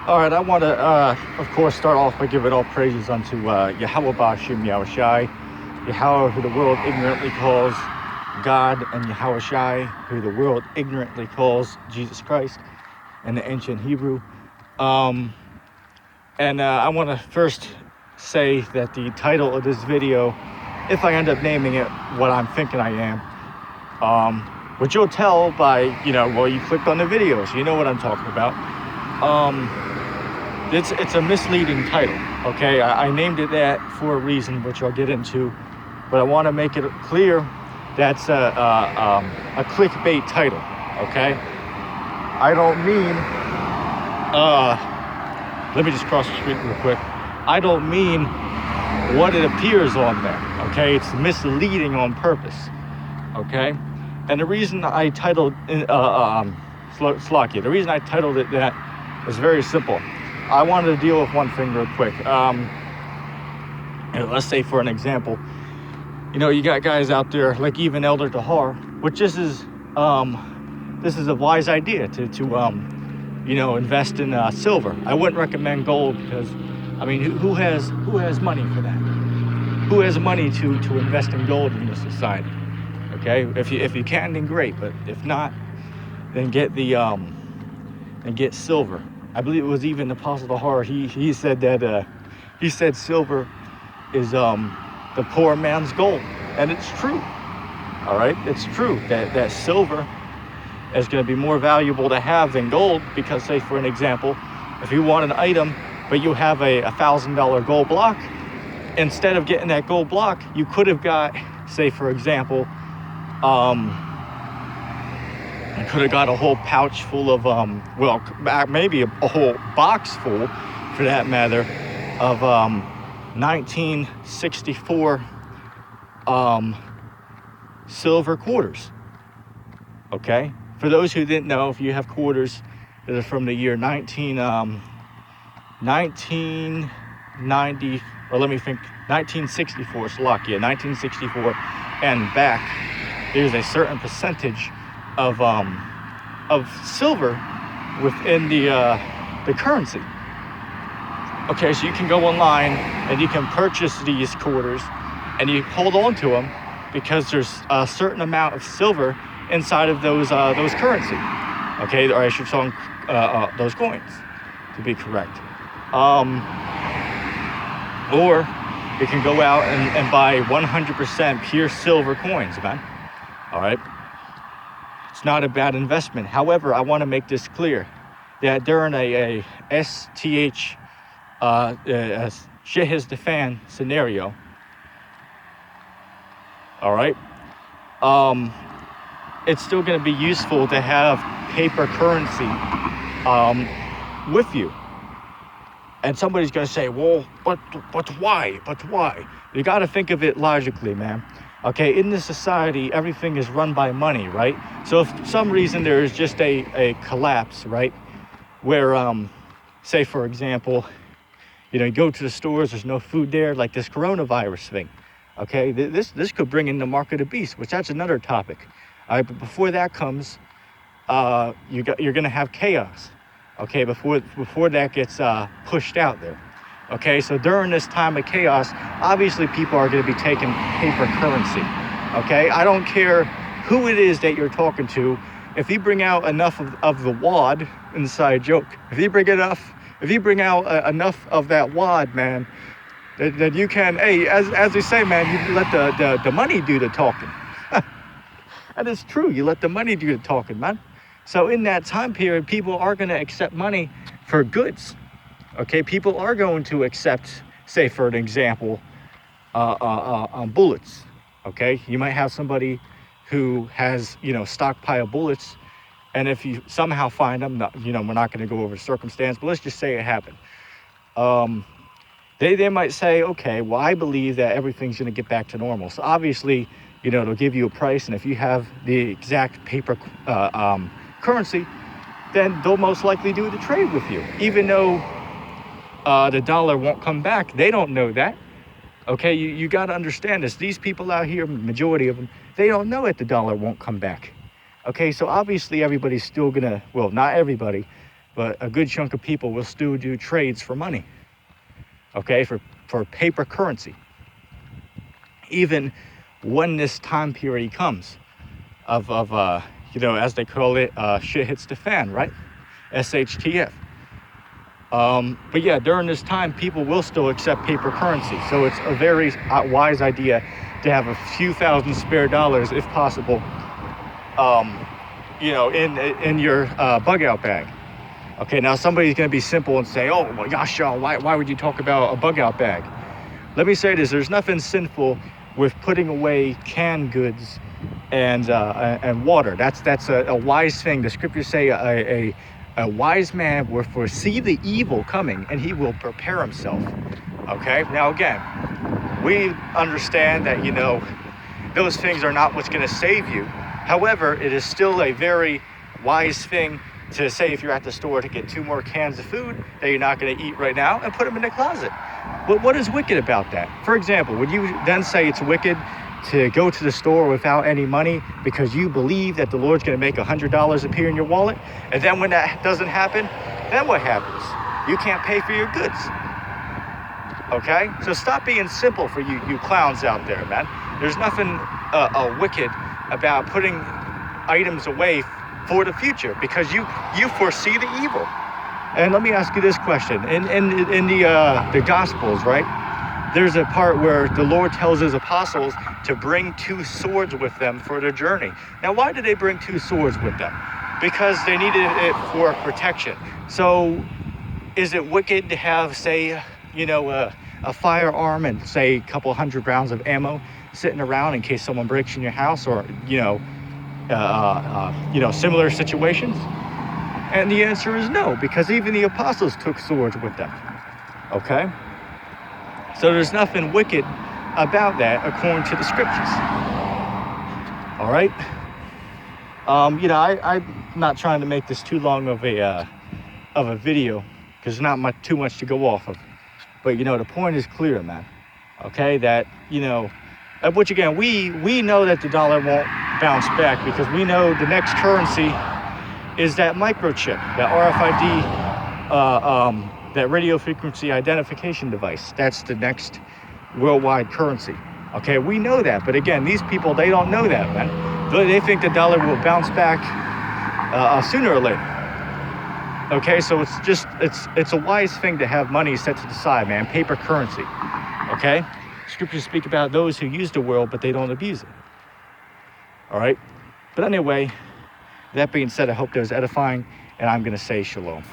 All right, I want to, of course, start off by giving all praises unto Yahweh Bashim Yahushai, Yahweh, who the world ignorantly calls God, and Yahushai, who the world ignorantly calls Jesus Christ in the ancient Hebrew. I want to first say that the title of this video, if I end up naming it what I'm thinking I am, which you'll tell by, you clicked on the video, so you know what I'm talking about. It's a misleading title, okay? I named it that for a reason, which I'll get into, but I want to make it clear that's a clickbait title, okay? I don't mean, let me just cross the street real quick. I don't mean what it appears on there, okay? It's misleading on purpose, okay? And the reason I titled, Slakia, the reason I titled it that is very simple. I wanted to deal with one thing real quick. Let's say for an example, you got guys out there like even Elder Tahar, which this is a wise idea to invest in silver. I wouldn't recommend gold because, who has money for that? Who has money to invest in gold in this society? Okay, if you can, then great. But if not, then get get silver. I believe it was even Apostle Tahar. He said that he said silver is the poor man's gold, and it's true. All right, it's true that silver is going to be more valuable to have than gold because, say for an example, if you want an item but you have a $1,000 gold block, instead of getting that gold block, you could have got, say for example, I could have got a whole pouch full of, maybe a whole box full, for that matter, of 1964 silver quarters. Okay? For those who didn't know, if you have quarters that are from the year 1990, or let me think, 1964, Slovakia, 1964, and back, there's a certain percentage of silver within the currency. Okay, so you can go online and you can purchase these quarters and you hold on to them because there's a certain amount of silver inside of those currency. Okay, or I should say those coins, to be correct. Or you can go out and buy 100% pure silver coins, man. All right. It's not a bad investment. However, I want to make this clear that during a STH Shehiz the fan scenario, all right, it's still going to be useful to have paper currency with you. And somebody's going to say, well, but why? But why? You got to think of it logically, man. Okay, in this society, everything is run by money, right? So if for some reason there is just a collapse, right? Where, say for example, you go to the stores, there's no food there, like this coronavirus thing. Okay, this could bring in the mark of the beast, which that's another topic. All right, but before that comes, you're gonna have chaos. Okay, before that gets pushed out there. Okay, so during this time of chaos, obviously people are going to be taking paper currency. Okay, I don't care who it is that you're talking to. If you bring out enough of the wad, inside joke, if you bring out enough of that wad, man, that you can, hey, as they say, man, you let the money do the talking. And it's true, you let the money do the talking, man. So in that time period, people are going to accept money for goods. Okay, people are going to accept, say for an example, bullets. Okay, you might have somebody who has, stockpile bullets, and if you somehow find them, we're not going to go over the circumstance, but let's just say it happened. They might say, okay, well, I believe that everything's going to get back to normal. So obviously, they'll give you a price, and if you have the exact paper currency, then they'll most likely do the trade with you, even though the dollar won't come back. They don't know that. Okay, you got to understand this. These people out here, majority of them, they don't know that the dollar won't come back. Okay, so obviously everybody's still gonna, well, not everybody, but a good chunk of people will still do trades for money, okay, for paper currency, even when this time period comes of as they call it, shit hits the fan, right? SHTF. But yeah, during this time, people will still accept paper currency. So it's a very wise idea to have a few thousand spare dollars, if possible, in your bug out bag. Okay, now somebody's going to be simple and say, oh, well, Yasha, why would you talk about a bug out bag? Let me say this, there's nothing sinful with putting away canned goods and water. That's a wise thing. The scriptures say a wise man will foresee the evil coming and he will prepare himself. Okay, now again, we understand that, those things are not what's going to save you. However, it is still a very wise thing to say if you're at the store to get 2 more cans of food that you're not going to eat right now and put them in the closet. But what is wicked about that? For example, would you then say it's wicked to go to the store without any money because you believe that the Lord's going to make $100 appear in your wallet? And then when that doesn't happen, then what happens? You can't pay for your goods. Okay? So stop being simple for you clowns out there, man. There's nothing wicked about putting items away for the future because you foresee the evil. And let me ask you this question. In the Gospels, right? There's a part where the Lord tells his apostles to bring 2 swords with them for their journey. Now, why did they bring 2 swords with them? Because they needed it for protection. So is it wicked to have, say, a firearm and, say, a couple hundred rounds of ammo sitting around in case someone breaks in your house or, similar situations? And the answer is no, because even the apostles took swords with them. Okay? So there's nothing wicked about that according to the scriptures. All right? I'm not trying to make this too long of a video because there's not too much to go off of. But, the point is clear, man. Okay? That, which again, we know that the dollar won't bounce back because we know the next currency is that microchip, that RFID, that radio frequency identification device. That's the next worldwide currency. Okay, we know that, but again, these people, they don't know that, man. They think the dollar will bounce back sooner or later. Okay, so it's a wise thing to have money set to the side, man. Paper currency. Okay, scriptures speak about those who use the world, but they don't abuse it. All right, but anyway. That being said, I hope that was edifying, and I'm going to say shalom.